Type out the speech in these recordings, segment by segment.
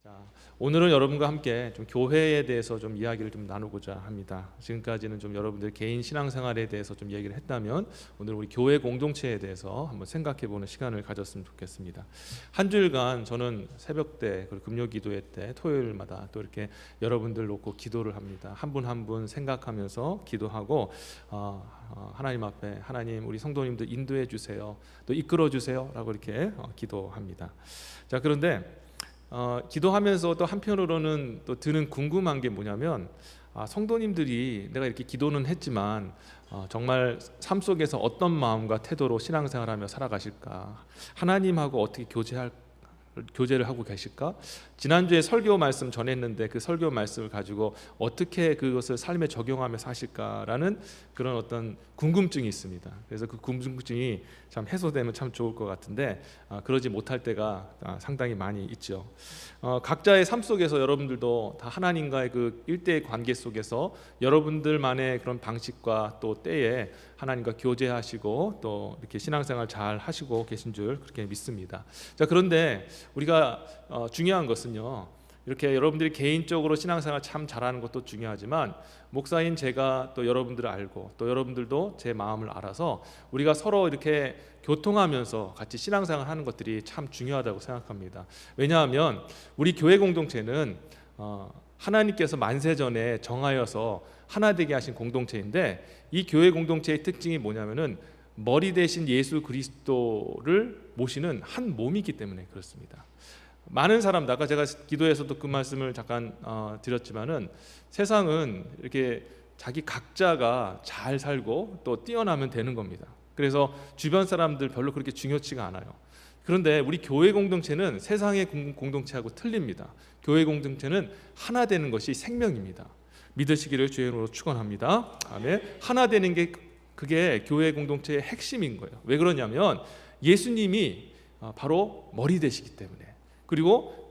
자, 오늘은 여러분과 함께 좀 교회에 대해서 좀 이야기를 좀 나누고자 합니다. 지금까지는 좀 여러분들 개인 신앙생활에 대해서 좀 얘기를 했다면 오늘 우리 교회 공동체에 대해서 한번 생각해보는 시간을 가졌으면 좋겠습니다. 한 주일간 저는 새벽때 그리고 금요기도회 때 토요일마다 또 이렇게 여러분들 놓고 기도를 합니다. 한 분 한 분 생각하면서 기도하고 하나님 앞에 하나님 우리 성도님들 인도해 주세요, 또 이끌어 주세요라고 이렇게 기도합니다. 자, 그런데 기도하면서 또 한편으로는 또 드는 궁금한 게 뭐냐면 성도님들이 내가 이렇게 기도는 했지만 정말 삶 속에서 어떤 마음과 태도로 신앙생활하며 살아가실까, 하나님하고 어떻게 교제를 하고 계실까? 지난주에 설교 말씀 전했는데 그 설교 말씀을 가지고 어떻게 그것을 삶에 적용하며 사실까라는 그런 어떤 궁금증이 있습니다. 그래서 그 궁금증이 참 해소되면 참 좋을 것 같은데 그러지 못할 때가 상당히 많이 있죠. 각자의 삶 속에서 여러분들도 다 하나님과의 그 일대의 관계 속에서 여러분들만의 그런 방식과 또 때에 하나님과 교제하시고 또 이렇게 신앙생활 잘 하시고 계신 줄 그렇게 믿습니다. 자, 그런데 우리가 중요한 것은요, 이렇게 여러분들이 개인적으로 신앙생활 참 잘하는 것도 중요하지만 목사인 제가 또 여러분들을 알고 또 여러분들도 제 마음을 알아서 우리가 서로 이렇게 교통하면서 같이 신앙생활 하는 것들이 참 중요하다고 생각합니다. 왜냐하면 우리 교회 공동체는 하나님께서 만세전에 정하여서 하나 되게 하신 공동체인데, 이 교회 공동체의 특징이 뭐냐면은 머리 대신 예수 그리스도를 모시는 한 몸이기 때문에 그렇습니다. 많은 사람들, 아까 제가 기도에서도 그 말씀을 잠깐 드렸지만은 세상은 이렇게 자기 각자가 잘 살고 또 뛰어나면 되는 겁니다. 그래서 주변 사람들 별로 그렇게 중요치가 않아요. 그런데 우리 교회 공동체는 세상의 공동체하고 틀립니다. 교회 공동체는 하나 되는 것이 생명입니다. 믿으시기를 주의 이름으로 축원합니다. 아멘. 하나 되는 게 그게 교회 공동체의 핵심인 거예요. 왜 그러냐면 예수님이 바로 머리 되시기 때문에, 그리고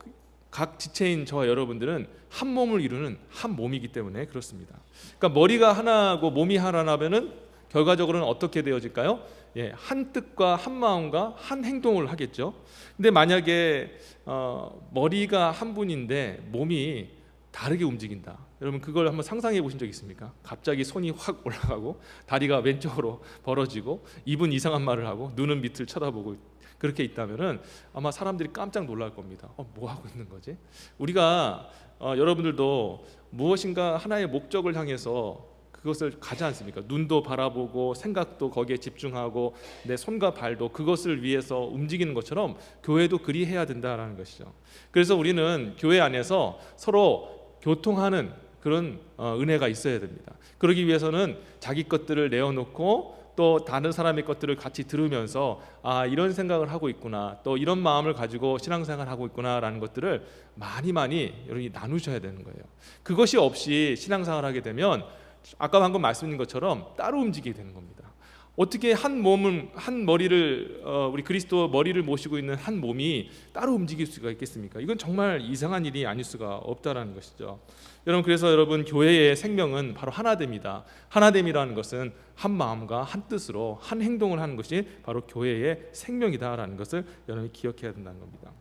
각 지체인 저와 여러분들은 한 몸을 이루는 한 몸이기 때문에 그렇습니다. 그러니까 머리가 하나고 몸이 하나라면은 결과적으로는 어떻게 되어질까요? 한 뜻과 한 마음과 한 행동을 하겠죠. 근데 만약에 머리가 한 분인데 몸이 다르게 움직인다, 여러분 그걸 한번 상상해 보신 적 있습니까? 갑자기 손이 확 올라가고 다리가 왼쪽으로 벌어지고 입은 이상한 말을 하고 눈은 밑을 쳐다보고 그렇게 있다면은 아마 사람들이 깜짝 놀랄 겁니다. 뭐 하고 있는 거지? 우리가 여러분들도 무엇인가 하나의 목적을 향해서 그것을 가지 않습니까? 눈도 바라보고 생각도 거기에 집중하고 내 손과 발도 그것을 위해서 움직이는 것처럼 교회도 그리해야 된다라는 것이죠. 그래서 우리는 교회 안에서 서로 교통하는 그런 은혜가 있어야 됩니다. 그러기 위해서는 자기 것들을 내어놓고 또 다른 사람의 것들을 같이 들으면서 이런 생각을 하고 있구나, 또 이런 마음을 가지고 신앙생활을 하고 있구나라는 것들을 많이 여러분이 나누셔야 되는 거예요. 그것이 없이 신앙생활을 하게 되면 아까 방금 말씀드린 것처럼 따로 움직이게 되는 겁니다. 어떻게 한 몸은 한 머리를 우리 그리스도 머리를 모시고 있는 한 몸이 따로 움직일 수가 있겠습니까? 이건 정말 이상한 일이 아닐 수가 없다라는 것이죠. 여러분, 그래서 여러분 교회의 생명은 바로 하나됨이다. 하나됨이라는 것은 한 마음과 한 뜻으로 한 행동을 하는 것이 바로 교회의 생명이다라는 것을 여러분이 기억해야 된다는 겁니다.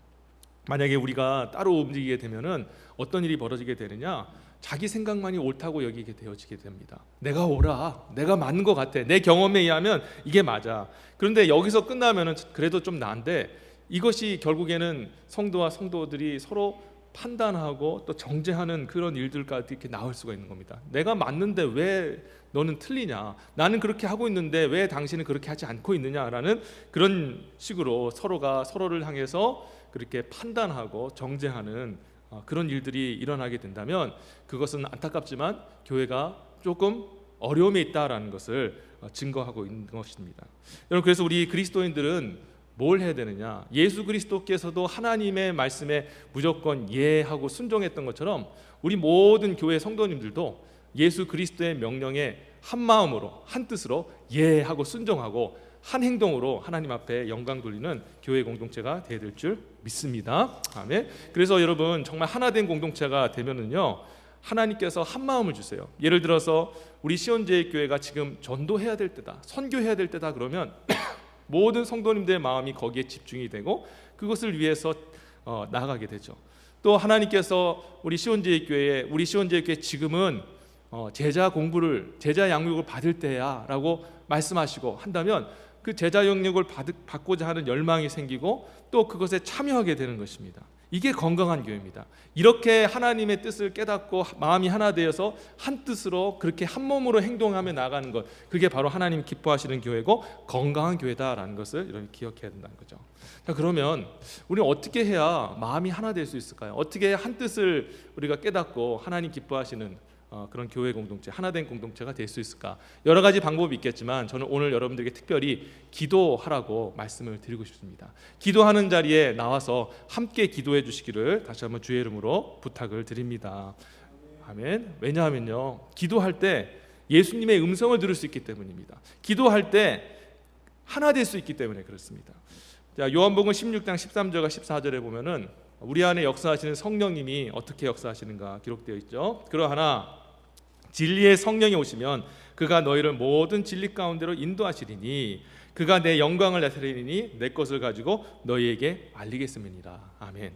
만약에 우리가 따로 움직이게 되면은 어떤 일이 벌어지게 되느냐? 자기 생각만이 옳다고 여기게 되어지게 됩니다. 내가 옳아, 내가 맞는 것 같아, 내 경험에 의하면 이게 맞아. 그런데 여기서 끝나면은 그래도 좀 나은데, 이것이 결국에는 성도와 성도들이 서로 판단하고 또 정죄하는 그런 일들까지 이렇게 나올 수가 있는 겁니다. 내가 맞는데 왜 너는 틀리냐? 나는 그렇게 하고 있는데 왜 당신은 그렇게 하지 않고 있느냐라는 그런 식으로 서로가 서로를 향해서 그렇게 판단하고 정죄하는 그런 일들이 일어나게 된다면 그것은 안타깝지만 교회가 조금 어려움에 있다라는 것을 증거하고 있는 것입니다. 여러분, 그래서 우리 그리스도인들은 뭘 해야 되느냐? 예수 그리스도께서도 하나님의 말씀에 무조건 예하고 순종했던 것처럼 우리 모든 교회 성도님들도 예수 그리스도의 명령에 한 마음으로 한 뜻으로 예하고 순종하고 한 행동으로 하나님 앞에 영광 돌리는 교회 공동체가 되어야 될 줄 믿습니다. 아멘. 그래서 여러분 정말 하나된 공동체가 되면은요, 하나님께서 한 마음을 주세요. 예를 들어서 우리 시온제일교회가 지금 전도해야 될 때다, 선교해야 될 때다 그러면 모든 성도님들의 마음이 거기에 집중이 되고 그것을 위해서 나아가게 되죠. 또 하나님께서 우리 시온제일교회 지금은 제자 양육을 받을 때야라고 말씀하시고 한다면 그 제자 양육을 받고자 하는 열망이 생기고 또 그것에 참여하게 되는 것입니다. 이게 건강한 교회입니다. 이렇게 하나님의 뜻을 깨닫고 마음이 하나 되어서 한 뜻으로 그렇게 한 몸으로 행동하며 나가는 것, 그게 바로 하나님 기뻐하시는 교회고 건강한 교회다라는 것을 여러분 기억해야 된다는 거죠. 자, 그러면 우리는 어떻게 해야 마음이 하나 될 수 있을까요? 어떻게 한 뜻을 우리가 깨닫고 하나님 기뻐하시는 그런 교회 공동체, 하나된 공동체가 될 수 있을까? 여러 가지 방법이 있겠지만 저는 오늘 여러분들에게 특별히 기도하라고 말씀을 드리고 싶습니다. 기도하는 자리에 나와서 함께 기도해 주시기를 다시 한번 주의 이름으로 부탁을 드립니다. 아멘. 왜냐하면요, 기도할 때 예수님의 음성을 들을 수 있기 때문입니다. 기도할 때 하나 될 수 있기 때문에 그렇습니다. 자, 요한복음 16장 13절과 14절에 보면은 우리 안에 역사하시는 성령님이 어떻게 역사하시는가 기록되어 있죠. 그러하나 진리의 성령이 오시면 그가 너희를 모든 진리 가운데로 인도하시리니 그가 내 영광을 나타내리니 내 것을 가지고 너희에게 알리겠음이니라. 아멘.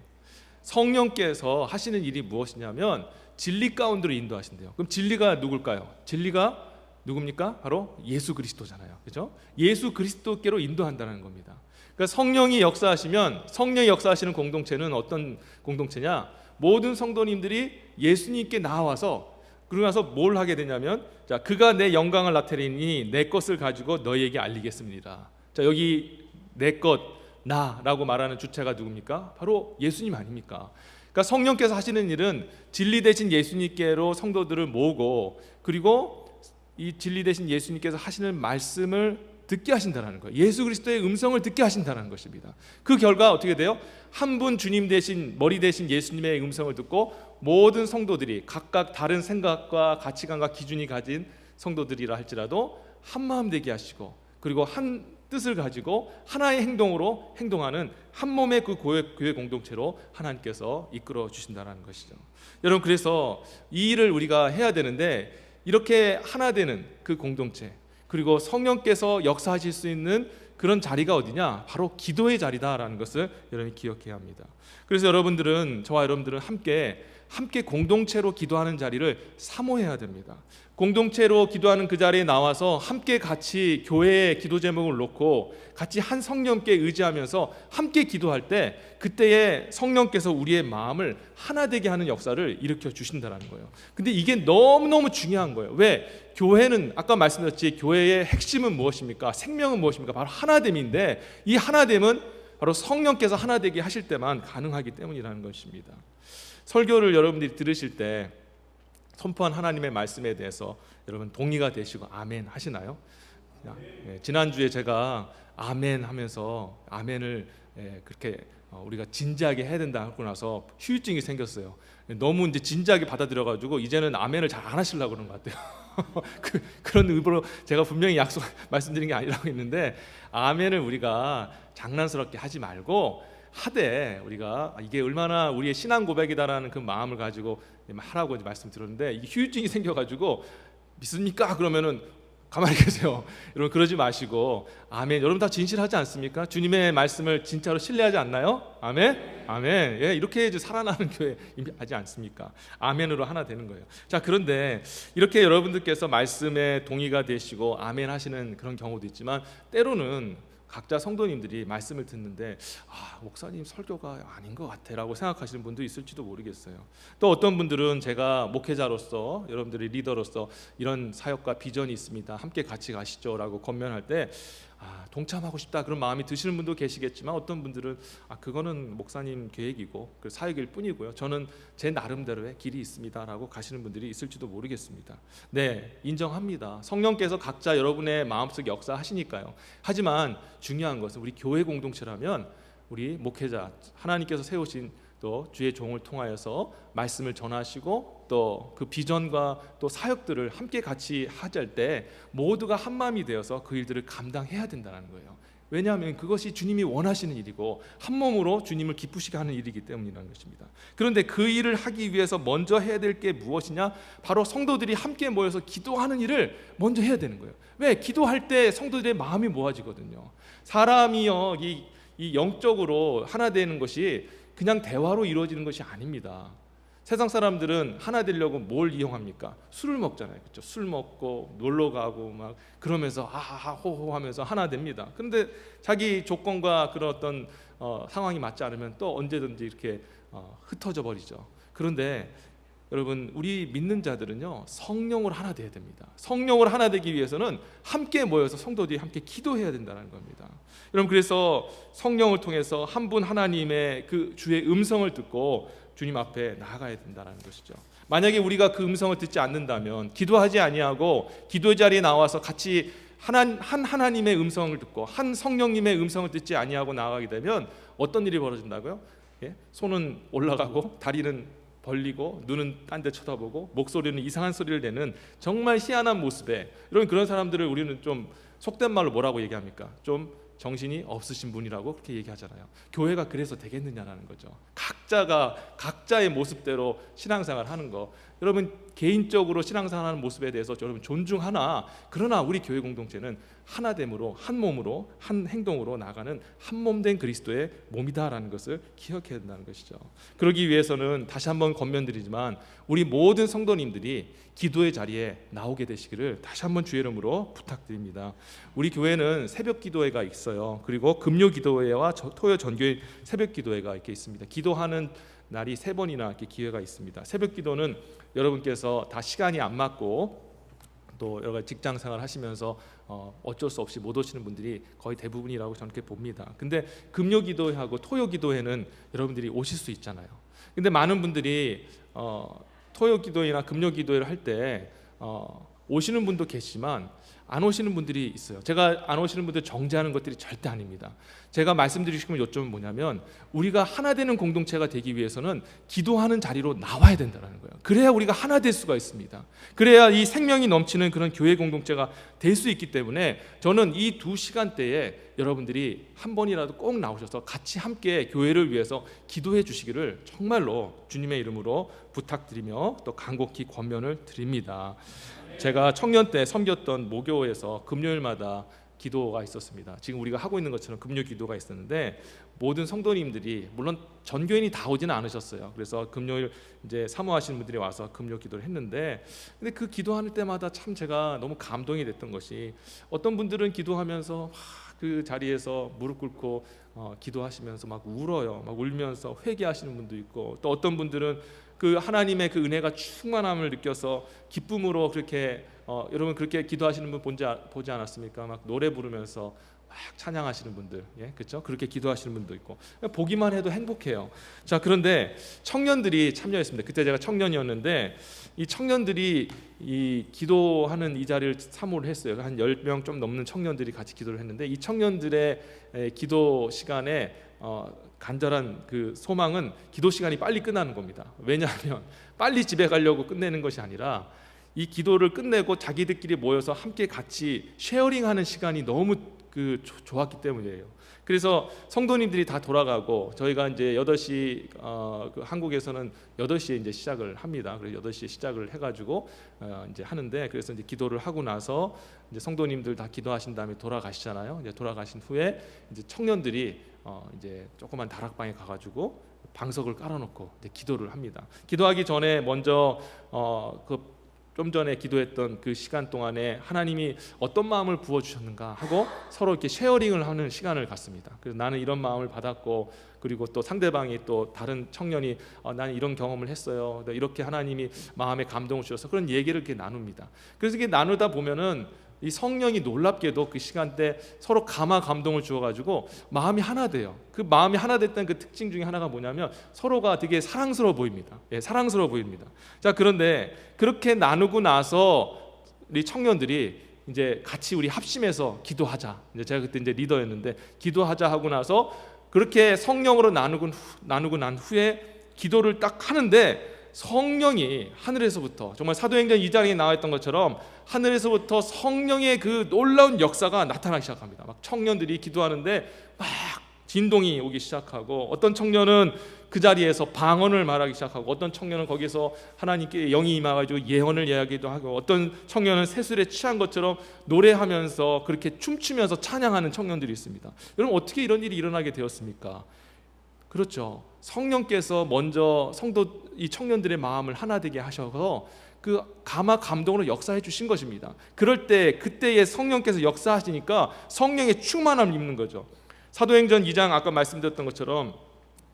성령께서 하시는 일이 무엇이냐면 진리 가운데로 인도하신대요. 그럼 진리가 누굴까요? 진리가 누굽니까? 바로 예수 그리스도잖아요. 그렇죠? 예수 그리스도께로 인도한다는 겁니다. 그러니까 성령이 역사하시면, 성령이 역사하시는 공동체는 어떤 공동체냐? 모든 성도님들이 예수님께 나와서, 그러고 나서 뭘 하게 되냐면, 자, 그가 내 영광을 나타내니 내 것을 가지고 너희에게 알리겠습니다. 자, 여기 내 것, 나라고 말하는 주체가 누굽니까? 바로 예수님 아닙니까? 그러니까 성령께서 하시는 일은 진리 되신 예수님께로 성도들을 모으고, 그리고 이 진리 되신 예수님께서 하시는 말씀을 듣게 하신다는 거예요. 예수 그리스도의 음성을 듣게 하신다는 것입니다. 그 결과 어떻게 돼요? 한 분 주님 대신, 머리 대신 예수님의 음성을 듣고 모든 성도들이 각각 다른 생각과 가치관과 기준이 가진 성도들이라 할지라도 한 마음 되게 하시고, 그리고 한 뜻을 가지고 하나의 행동으로 행동하는 한 몸의 그 교회 공동체로 하나님께서 이끌어 주신다는 것이죠. 여러분, 그래서 이 일을 우리가 해야 되는데, 이렇게 하나 되는 그 공동체, 그리고 성령께서 역사하실 수 있는 그런 자리가 어디냐? 바로 기도의 자리다라는 것을 여러분이 기억해야 합니다. 그래서 저와 여러분들은 함께 공동체로 기도하는 자리를 사모해야 됩니다. 공동체로 기도하는 그 자리에 나와서 함께 같이 교회의 기도 제목을 놓고 같이 한 성령께 의지하면서 함께 기도할 때, 그때에 성령께서 우리의 마음을 하나 되게 하는 역사를 일으켜 주신다는 거예요. 근데 이게 너무너무 중요한 거예요. 왜? 교회는 아까 말씀드렸지, 교회의 핵심은 무엇입니까? 생명은 무엇입니까? 바로 하나됨인데, 이 하나됨은 바로 성령께서 하나 되게 하실 때만 가능하기 때문이라는 것입니다. 설교를 여러분들이 들으실 때 선포한 하나님의 말씀에 대해서 여러분 동의가 되시고 아멘 하시나요? 지난주에 제가 아멘 하면서 아멘을 그렇게 우리가 진지하게 해야 된다 하고 나서 후유증이 생겼어요. 너무 이제 진지하게 받아들여가지고 이제는 아멘을 잘 안 하시려고 그런 것 같아요. 그런 의도로 제가 분명히 말씀드린 게 아니라고 했는데, 아멘을 우리가 장난스럽게 하지 말고 하되, 우리가 이게 얼마나 우리의 신앙 고백이다라는 그 마음을 가지고 하라고 말씀드렸는데, 이 후유증이 생겨가지고 믿습니까? 그러면은 가만히 계세요. 여러분, 그러지 마시고 아멘. 여러분 다 진실하지 않습니까? 주님의 말씀을 진짜로 신뢰하지 않나요? 아멘. 아멘. 예, 이렇게 이제 살아나는 교회 하지 않습니까? 아멘으로 하나 되는 거예요. 자, 그런데 이렇게 여러분들께서 말씀에 동의가 되시고 아멘 하시는 그런 경우도 있지만, 때로는 각자 성도님들이 말씀을 듣는데 목사님 설교가 아닌 것 같아라고 생각하시는 분도 있을지도 모르겠어요. 또 어떤 분들은 제가 목회자로서, 여러분들의 리더로서 이런 사역과 비전이 있습니다, 함께 같이 가시죠라고 권면할 때 동참하고 싶다 그런 마음이 드시는 분도 계시겠지만, 어떤 분들은 그거는 목사님 계획이고 그 사역일 뿐이고요, 저는 제 나름대로의 길이 있습니다라고 가시는 분들이 있을지도 모르겠습니다. 네, 인정합니다. 성령께서 각자 여러분의 마음속에 역사하시니까요. 하지만 중요한 것은 우리 교회 공동체라면 우리 목회자, 하나님께서 세우신 또 주의 종을 통하여서 말씀을 전하시고 또 그 비전과 또 사역들을 함께 같이 하실 때 모두가 한 마음이 되어서 그 일들을 감당해야 된다는 거예요. 왜냐하면 그것이 주님이 원하시는 일이고 한 몸으로 주님을 기쁘시게 하는 일이기 때문이라는 것입니다. 그런데 그 일을 하기 위해서 먼저 해야 될 게 무엇이냐? 바로 성도들이 함께 모여서 기도하는 일을 먼저 해야 되는 거예요. 왜? 기도할 때 성도들의 마음이 모아지거든요. 사람이요, 이 영적으로 하나 되는 것이 그냥 대화로 이루어지는 것이 아닙니다. 세상 사람들은 하나 되려고 뭘 이용합니까? 술을 먹잖아요. 그렇죠? 술 먹고 놀러 가고 막 그러면서 하하하 호호 하면서 하나 됩니다. 그런데 자기 조건과 그런 어떤 상황이 맞지 않으면 또 언제든지 이렇게 흩어져 버리죠. 그런데 여러분, 우리 믿는 자들은요, 성령으로 하나 돼야 됩니다. 성령으로 하나 되기 위해서는 함께 모여서 성도들이 함께 기도해야 된다는 겁니다. 여러분, 그래서 성령을 통해서 한 분 하나님의 그 주의 음성을 듣고 주님 앞에 나아가야 된다는 것이죠. 만약에 우리가 그 음성을 듣지 않는다면, 기도하지 아니하고 기도의 자리에 나와서 같이 하나님의 음성을 듣고 한 성령님의 음성을 듣지 아니하고 나아가게 되면 어떤 일이 벌어진다고요? 손은 올라가고 다리는 벌리고 눈은 딴 데 쳐다보고 목소리는 이상한 소리를 내는 정말 희한한 모습에, 여러분, 그런 사람들을 우리는 좀 속된 말로 뭐라고 얘기합니까? 좀 정신이 없으신 분이라고 그렇게 얘기하잖아요. 교회가 그래서 되겠느냐라는 거죠. 각자가 각자의 모습대로 신앙생활 하는 거, 여러분 개인적으로 신앙생활하는 모습에 대해서 여러분 존중하나, 그러나 우리 교회 공동체는 하나됨으로, 한 몸으로, 한 행동으로 나가는 한 몸된 그리스도의 몸이다라는 것을 기억해야 된다는 것이죠. 그러기 위해서는 다시 한번 권면드리지만 우리 모든 성도님들이 기도의 자리에 나오게 되시기를 다시 한번 주의 이름으로 부탁드립니다. 우리 교회는 새벽 기도회가 있어요. 그리고 금요 기도회와 토요 전교회 새벽 기도회가 이렇게 있습니다. 기도하는 날이 3번이나 이렇게 기회가 있습니다. 새벽 기도는 여러분께서 다 시간이 안 맞고 또 여러 가지 직장 생활 하시면서 어쩔 수 없이 못 오시는 분들이 거의 대부분이라고 저는 그렇게 봅니다. 근데 금요 기도회하고 토요 기도회는 여러분들이 오실 수 있잖아요. 근데 많은 분들이 토요 기도회나 금요 기도회를 할 때 오시는 분도 계시지만 안 오시는 분들이 있어요. 제가 안 오시는 분들 정죄하는 것들이 절대 아닙니다. 제가 말씀드리고 싶은 요점은 뭐냐면, 우리가 하나 되는 공동체가 되기 위해서는 기도하는 자리로 나와야 된다는 거예요. 그래야 우리가 하나 될 수가 있습니다. 그래야 이 생명이 넘치는 그런 교회 공동체가 될 수 있기 때문에 저는 이 2시간대에 여러분들이 한 번이라도 꼭 나오셔서 같이 함께 교회를 위해서 기도해 주시기를 정말로 주님의 이름으로 부탁드리며 또 간곡히 권면을 드립니다. 제가 청년 때 섬겼던 모교에서 금요일마다 기도가 있었습니다. 지금 우리가 하고 있는 것처럼 금요 기도가 있었는데, 모든 성도님들이, 물론 전교인이 다 오지는 않으셨어요. 그래서 금요일 이제 사모하시는 분들이 와서 금요 기도를 했는데, 근데 그 기도하는 때마다 참 제가 너무 감동이 됐던 것이, 어떤 분들은 기도하면서 그 자리에서 무릎 꿇고 기도하시면서 막 울어요. 막 울면서 회개하시는 분도 있고, 또 어떤 분들은 그 하나님의 그 은혜가 충만함을 느껴서 기쁨으로 그렇게 여러분 그렇게 기도하시는 분 보지 않았습니까? 막 노래 부르면서 막 찬양하시는 분들, 그렇죠? 그렇게 기도하시는 분도 있고, 보기만 해도 행복해요. 자, 그런데 청년들이 참여했습니다. 그때 제가 청년이었는데 이 청년들이 이 기도하는 이 자리를 사모를 했어요. 한 10명 좀 넘는 청년들이 같이 기도를 했는데, 이 청년들의 기도 시간에 간절한 그 소망은 기도 시간이 빨리 끝나는 겁니다. 왜냐하면 빨리 집에 가려고 끝내는 것이 아니라 이 기도를 끝내고 자기들끼리 모여서 함께 같이 쉐어링하는 시간이 너무 좋았기 때문이에요. 그래서 성도님들이 다 돌아가고 저희가 이제 8시 한국에서는 8시에 이제 시작을 합니다. 그래서 8시에 시작을 해가지고 이제 하는데, 그래서 이제 기도를 하고 나서 이제 성도님들 다 기도하신 다음에 돌아가시잖아요. 이제 돌아가신 후에 이제 청년들이 이제 조그만 다락방에 가가지고 방석을 깔아놓고 이제 기도를 합니다. 기도하기 전에 먼저 좀 전에 기도했던 그 시간 동안에 하나님이 어떤 마음을 부어주셨는가 하고 서로 이렇게 쉐어링을 하는 시간을 갖습니다. 그래서 나는 이런 마음을 받았고, 그리고 또 상대방이 또 다른 청년이 나는 이런 경험을 했어요. 이렇게 하나님이 마음에 감동을 주셔서 그런 얘기를 이렇게 나눕니다. 그래서 이게 나누다 보면은 이 성령이 놀랍게도 그 시간대 서로 감화 감동을 주어가지고 마음이 하나 돼요. 그 마음이 하나 됐던 그 특징 중에 하나가 뭐냐면 서로가 되게 사랑스러워 보입니다. 사랑스러워 보입니다. 자, 그런데 그렇게 나누고 나서 우리 청년들이 이제 같이 우리 합심해서 기도하자. 이제 제가 그때 이제 리더였는데 기도하자 하고 나서 그렇게 성령으로 나누고 난 후에 기도를 딱 하는데, 성령이 하늘에서부터, 정말 사도행전 2장에 나와 있던 것처럼 하늘에서부터 성령의 그 놀라운 역사가 나타나기 시작합니다. 막 청년들이 기도하는데 막 진동이 오기 시작하고, 어떤 청년은 그 자리에서 방언을 말하기 시작하고, 어떤 청년은 거기서 하나님께 영이 임하가지고 예언을 이야기도 하고, 어떤 청년은 세술에 취한 것처럼 노래하면서 그렇게 춤추면서 찬양하는 청년들이 있습니다. 여러분, 어떻게 이런 일이 일어나게 되었습니까? 그렇죠. 성령께서 먼저 이 청년들의 마음을 하나 되게 하셔서 그 감화 감동으로 역사해 주신 것입니다. 그럴 때 그때의 성령께서 역사하시니까 성령의 충만함을 입는 거죠. 사도행전 2장 아까 말씀드렸던 것처럼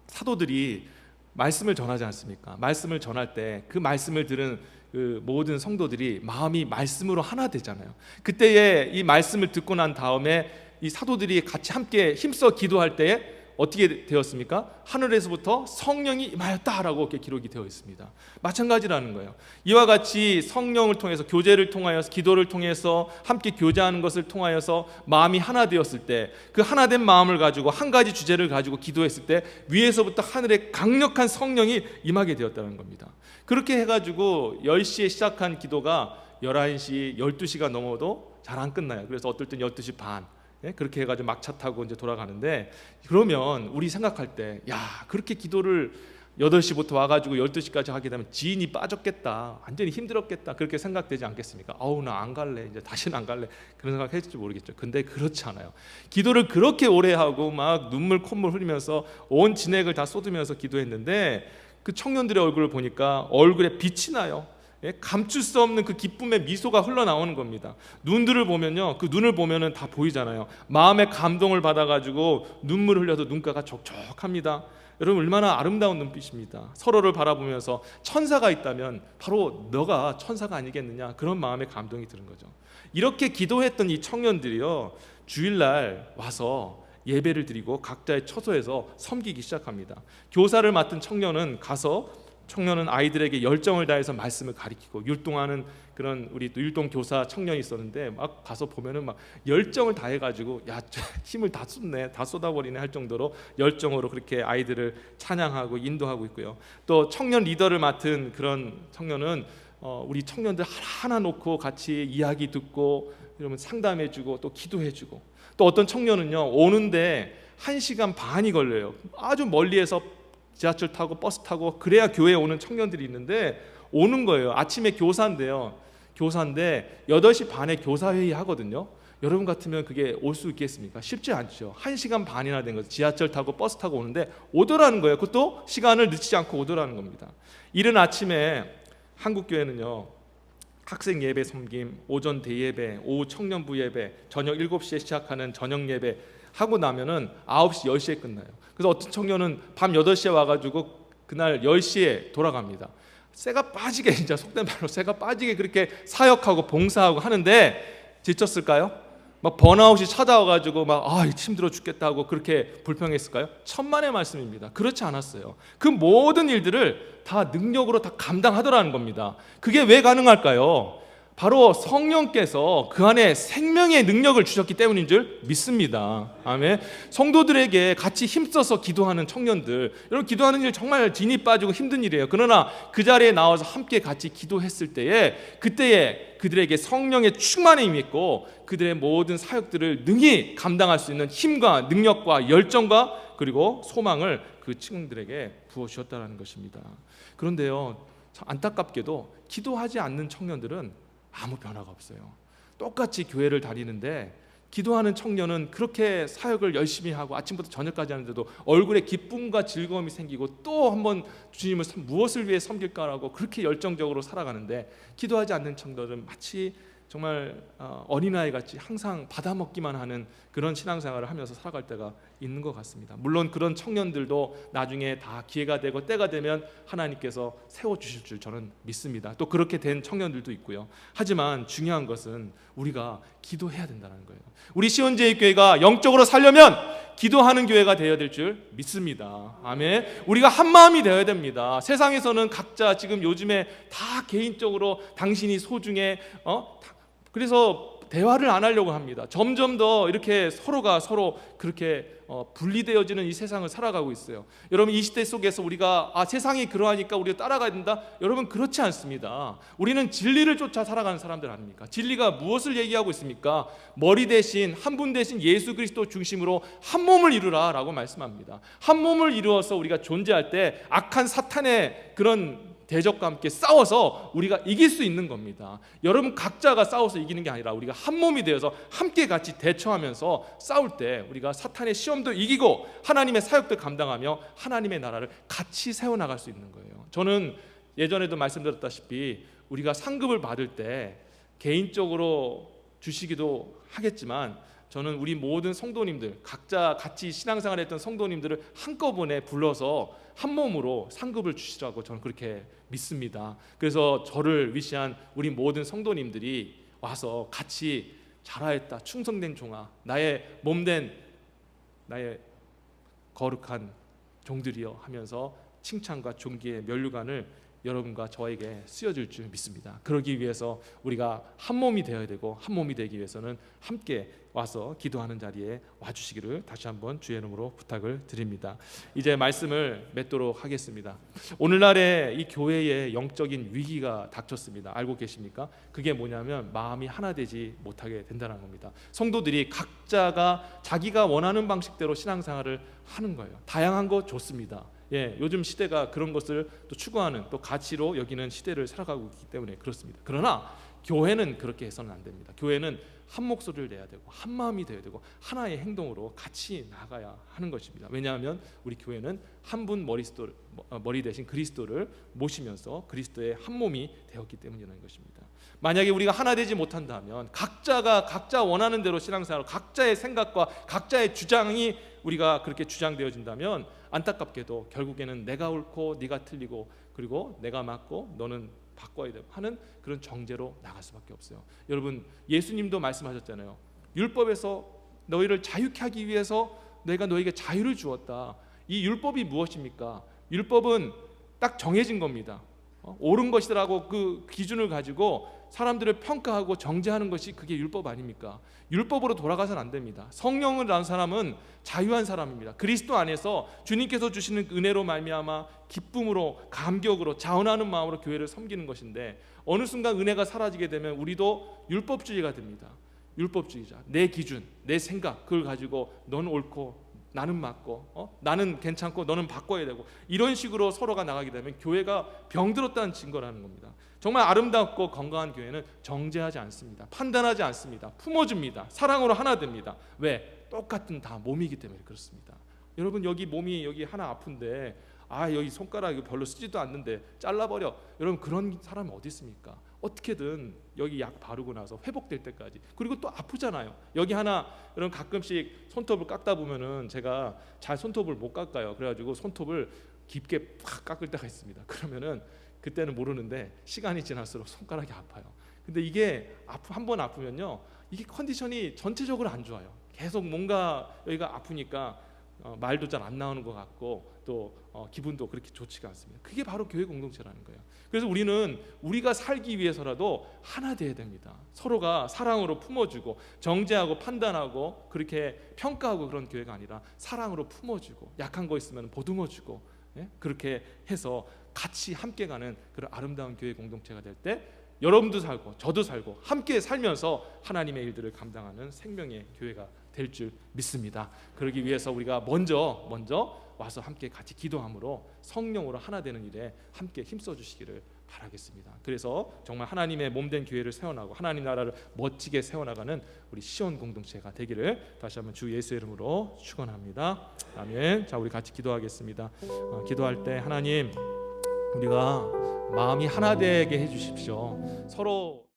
사도들이 말씀을 전하지 않습니까? 말씀을 전할 때 그 말씀을 들은 그 모든 성도들이 마음이 말씀으로 하나 되잖아요. 그때에 이 말씀을 듣고 난 다음에 이 사도들이 같이 함께 힘써 기도할 때에 어떻게 되었습니까? 하늘에서부터 성령이 임하였다라고 이렇게 기록이 되어 있습니다. 마찬가지라는 거예요. 이와 같이 성령을 통해서 교제를 통하여서 기도를 통해서 함께 교제하는 것을 통하여서 마음이 하나 되었을 때 그 하나된 마음을 가지고 한 가지 주제를 가지고 기도했을 때 위에서부터 하늘에 강력한 성령이 임하게 되었다는 겁니다. 그렇게 해가지고 10시에 시작한 기도가 11시, 12시가 넘어도 잘 안 끝나요. 그래서 어떨 땐 12시 반 그렇게 해가지고 막차 타고 이제 돌아가는데, 그러면 우리 생각할 때 야, 그렇게 기도를 8시부터 와가지고 12시까지 하게 되면 지인이 빠졌겠다, 완전히 힘들었겠다, 그렇게 생각되지 않겠습니까? 아우 나 안 갈래, 이제 다시는 안 갈래, 그런 생각 했을지 모르겠죠. 근데 그렇지 않아요. 기도를 그렇게 오래 하고 막 눈물 콧물 흘리면서 온 진액을 다 쏟으면서 기도했는데 그 청년들의 얼굴을 보니까 얼굴에 빛이 나요. 감출 수 없는 그 기쁨의 미소가 흘러나오는 겁니다. 눈들을 보면요, 그 눈을 보면은 다 보이잖아요. 마음의 감동을 받아가지고 눈물을 흘려도 눈가가 촉촉합니다. 여러분 얼마나 아름다운 눈빛입니다. 서로를 바라보면서 천사가 있다면 바로 너가 천사가 아니겠느냐, 그런 마음의 감동이 드는 거죠. 이렇게 기도했던 이 청년들이요, 주일날 와서 예배를 드리고 각자의 처소에서 섬기기 시작합니다. 교사를 맡은 청년은 아이들에게 열정을 다해서 말씀을 가리키고, 율동하는 그런 우리 또 율동 교사 청년이 있었는데 막 가서 보면은 막 열정을 다해가지고 야 힘을 다 쏟네, 다 쏟아버리네 할 정도로 열정으로 그렇게 아이들을 찬양하고 인도하고 있고요. 또 청년 리더를 맡은 그런 청년은 우리 청년들 하나 놓고 같이 이야기 듣고 이러면 상담해주고 또 기도해주고, 또 어떤 청년은요 오는데 1시간 반이 걸려요. 아주 멀리에서 지하철 타고 버스 타고 그래야 교회에 오는 청년들이 있는데 오는 거예요. 아침에 교사인데 8시 반에 교사회의 하거든요. 여러분 같으면 그게 올 수 있겠습니까? 쉽지 않죠. 1시간 반이나 된 거죠. 지하철 타고 버스 타고 오는데 오더라는 거예요. 그것도 시간을 늦추지 않고 오더라는 겁니다. 이른 아침에 한국교회는요, 학생 예배 섬김, 오전 대예배, 오후 청년부 예배, 저녁 7시에 시작하는 저녁 예배 하고 나면은 9시, 10시에 끝나요. 그래서 어떤 청년은 밤 8시에 와가지고 그날 10시에 돌아갑니다. 쇠가 빠지게, 진짜 속된 말로 쇠가 빠지게 그렇게 사역하고 봉사하고 하는데 지쳤을까요? 막 번아웃이 찾아와가지고 막 힘들어 죽겠다 하고 그렇게 불평했을까요? 천만의 말씀입니다. 그렇지 않았어요. 그 모든 일들을 다 능력으로 다 감당하더라는 겁니다. 그게 왜 가능할까요? 바로 성령께서 그 안에 생명의 능력을 주셨기 때문인 줄 믿습니다. 아멘. 성도들에게 같이 힘써서 기도하는 청년들, 여러분 기도하는 일 정말 진이 빠지고 힘든 일이에요. 그러나 그 자리에 나와서 함께 같이 기도했을 때에 그때에 그들에게 성령의 충만함이 임했고 그들의 모든 사역들을 능히 감당할 수 있는 힘과 능력과 열정과 그리고 소망을 그 친구들에게 부어주셨다는 것입니다. 그런데요, 안타깝게도 기도하지 않는 청년들은 아무 변화가 없어요. 똑같이 교회를 다니는데 기도하는 청년은 그렇게 사역을 열심히 하고 아침부터 저녁까지 하는데도 얼굴에 기쁨과 즐거움이 생기고 또 한번 주님을 무엇을 위해 섬길까라고 그렇게 열정적으로 살아가는데, 기도하지 않는 청년들은 마치 정말 어린아이 같이 항상 받아먹기만 하는 그런 신앙생활을 하면서 살아갈 때가 있는 것 같습니다. 물론 그런 청년들도 나중에 다 기회가 되고 때가 되면 하나님께서 세워주실 줄 저는 믿습니다. 또 그렇게 된 청년들도 있고요. 하지만 중요한 것은 우리가 기도해야 된다는 거예요. 우리 시온제일교회가 영적으로 살려면 기도하는 교회가 되어야 될 줄 믿습니다. 아멘. 우리가 한 마음이 되어야 됩니다. 세상에서는 각자 지금 요즘에 다 개인적으로 당신이 소중해, 그래서 대화를 안 하려고 합니다. 점점 더 이렇게 서로가 서로 그렇게 분리되어지는 이 세상을 살아가고 있어요. 여러분 이 시대 속에서 우리가 세상이 그러하니까 우리가 따라가야 된다? 여러분 그렇지 않습니다. 우리는 진리를 쫓아 살아가는 사람들 아닙니까? 진리가 무엇을 얘기하고 있습니까? 머리 대신 한 분 대신 예수 그리스도 중심으로 한 몸을 이루라 라고 말씀합니다. 한 몸을 이루어서 우리가 존재할 때 악한 사탄의 그런 대적과 함께 싸워서 우리가 이길 수 있는 겁니다. 여러분 각자가 싸워서 이기는 게 아니라 우리가 한 몸이 되어서 함께 같이 대처하면서 싸울 때 우리가 사탄의 시험도 이기고 하나님의 사역도 감당하며 하나님의 나라를 같이 세워나갈 수 있는 거예요. 저는 예전에도 말씀드렸다시피 우리가 상급을 받을 때 개인적으로 주시기도 하겠지만 저는 우리 모든 성도님들 각자 같이 신앙생활 했던 성도님들을 한꺼번에 불러서 한 몸으로 상급을 주시라고 저는 그렇게 믿습니다. 그래서 저를 위시한 우리 모든 성도님들이 와서 같이 잘하였다 충성된 종아 나의 몸된 나의 거룩한 종들이여 하면서 칭찬과 존귀의 면류관을 여러분과 저에게 쓰여질 줄 믿습니다. 그러기 위해서 우리가 한 몸이 되어야 되고 한 몸이 되기 위해서는 함께 와서 기도하는 자리에 와주시기를 다시 한번 주의 이름으로 부탁을 드립니다. 이제 말씀을 맺도록 하겠습니다. 오늘날에 이 교회에 영적인 위기가 닥쳤습니다. 알고 계십니까? 그게 뭐냐면 마음이 하나 되지 못하게 된다는 겁니다. 성도들이 각자가 자기가 원하는 방식대로 신앙생활을 하는 거예요. 다양한 거 좋습니다. 요즘 시대가 그런 것을 또 추구하는 또 가치로 여기는 시대를 살아가고 있기 때문에 그렇습니다. 그러나 교회는 그렇게 해서는 안 됩니다. 교회는 한 목소리를 내야 되고 한 마음이 되어야 되고 하나의 행동으로 같이 나가야 하는 것입니다. 왜냐하면 우리 교회는 한 분 머리 대신 그리스도를 모시면서 그리스도의 한 몸이 되었기 때문이라는 것입니다. 만약에 우리가 하나 되지 못한다면 각자가 각자 원하는 대로 신앙생활 각자의 생각과 각자의 주장이 우리가 그렇게 주장되어진다면 안타깝게도 결국에는 내가 옳고 네가 틀리고 그리고 내가 맞고 너는 바꿔야 돼 하는 그런 정죄로 나갈 수밖에 없어요. 여러분 예수님도 말씀하셨잖아요. 율법에서 너희를 자유케 하기 위해서 내가 너에게 자유를 주었다. 이 율법이 무엇입니까? 율법은 딱 정해진 겁니다. 옳은 것이라고 그 기준을 가지고 사람들을 평가하고 정죄하는 것이 그게 율법 아닙니까? 율법으로 돌아가서는 안 됩니다. 성령을 낳은 사람은 자유한 사람입니다. 그리스도 안에서 주님께서 주시는 은혜로 말미암아 기쁨으로 감격으로 자원하는 마음으로 교회를 섬기는 것인데 어느 순간 은혜가 사라지게 되면 우리도 율법주의가 됩니다. 율법주의자, 내 기준, 내 생각 그걸 가지고 넌 옳고 나는 맞고 나는 괜찮고 너는 바꿔야 되고 이런 식으로 서로가 나가게 되면 교회가 병들었다는 증거라는 겁니다. 정말 아름답고 건강한 교회는 정죄하지 않습니다. 판단하지 않습니다. 품어줍니다. 사랑으로 하나 됩니다. 왜? 똑같은 다 몸이기 때문에 그렇습니다. 여러분 여기 몸이 여기 하나 아픈데 여기 손가락 이거 별로 쓰지도 않는데 잘라버려. 여러분 그런 사람이 어디 있습니까? 어떻게든 여기 약 바르고 나서 회복될 때까지. 그리고 또 아프잖아요. 여기 하나 여러분 가끔씩 손톱을 깎다 보면은 제가 잘 손톱을 못 깎아요. 그래가지고 손톱을 깊게 팍 깎을 때가 있습니다. 그러면은 그때는 모르는데 시간이 지날수록 손가락이 아파요. 근데 이게 한 번 아프면요 이게 컨디션이 전체적으로 안 좋아요. 계속 뭔가 여기가 아프니까 말도 잘 안 나오는 것 같고 또 기분도 그렇게 좋지가 않습니다. 그게 바로 교회 공동체라는 거예요. 그래서 우리는 우리가 살기 위해서라도 하나 돼야 됩니다. 서로가 사랑으로 품어주고 정죄하고 판단하고 그렇게 평가하고 그런 교회가 아니라 사랑으로 품어주고 약한 거 있으면 보듬어주고 그렇게 해서 같이 함께 가는 그런 아름다운 교회 공동체가 될 때 여러분도 살고 저도 살고 함께 살면서 하나님의 일들을 감당하는 생명의 교회가 될 줄 믿습니다. 그러기 위해서 우리가 먼저 와서 함께 같이 기도함으로 성령으로 하나 되는 일에 함께 힘써 주시기를 바라겠습니다. 그래서 정말 하나님의 몸된 교회를 세워나가고 하나님 나라를 멋지게 세워나가는 우리 시온 공동체가 되기를 다시 한번 주 예수의 이름으로 축원합니다. 아멘. 자, 우리 같이 기도하겠습니다. 기도할 때 하나님 우리가 마음이 하나 되게 해주십시오. 서로